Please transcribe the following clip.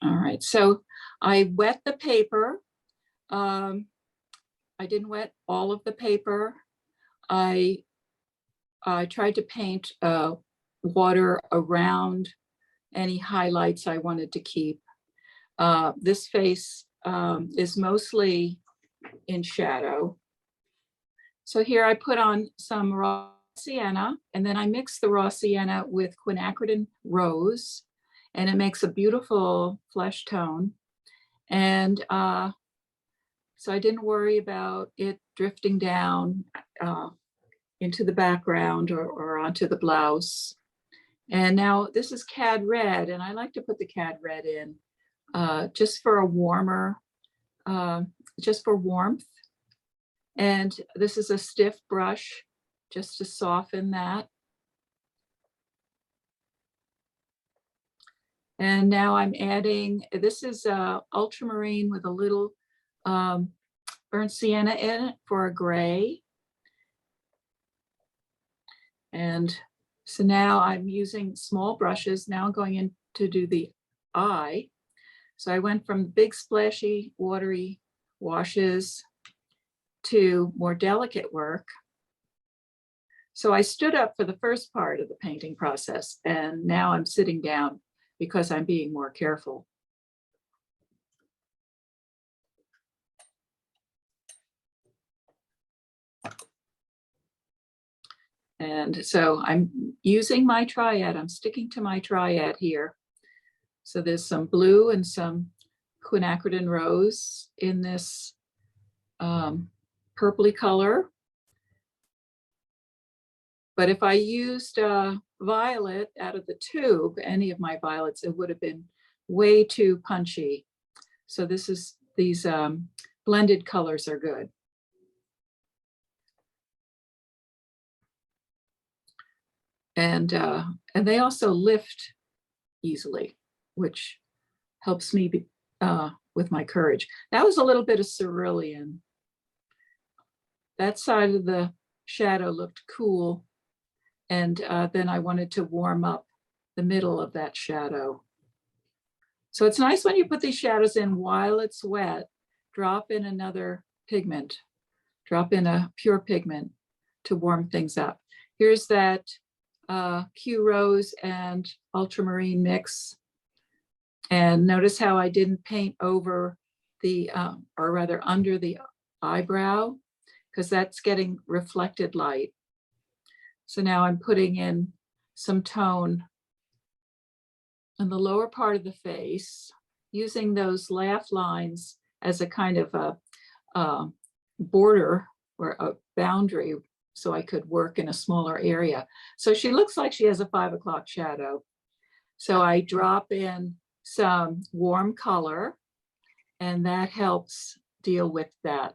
All right, so I wet the paper. I didn't wet all of the paper. I tried to paint water around any highlights I wanted to keep. This face is mostly in shadow. So here I put on some raw sienna, and then I mix the raw sienna with quinacridone rose, and it makes a beautiful flesh tone. And so I didn't worry about it drifting down into the background or onto the blouse. And now this is cad red, and I like to put the cad red in just for a warmer, just for warmth. And this is a stiff brush just to soften that. And now I'm adding, this is ultramarine with a little burnt sienna in it for a gray. And so now I'm using small brushes. Now I'm going in to do the eye. So I went from big splashy watery washes to more delicate work. So I stood up for the first part of the painting process, and now I'm sitting down because I'm being more careful. And so I'm using my triad. I'm sticking to my triad here. So there's some blue and some quinacridone rose in this purpley color. But if I used violet out of the tube, any of my violets, it would have been way too punchy. So these blended colors are good. And they also lift easily, which helps me with my courage. That was a little bit of cerulean. That side of the shadow looked cool. And then I wanted to warm up the middle of that shadow. So it's nice when you put these shadows in while it's wet, drop in another pigment, drop in a pure pigment to warm things up. Here's that Q Rose and Ultramarine mix. And notice how I didn't paint over the, or rather under the eyebrow, because that's getting reflected light. So now I'm putting in some tone in the lower part of the face, using those laugh lines as a kind of a border or a boundary so I could work in a smaller area. So she looks like she has a 5 o'clock shadow. So I drop in some warm color, and that helps deal with that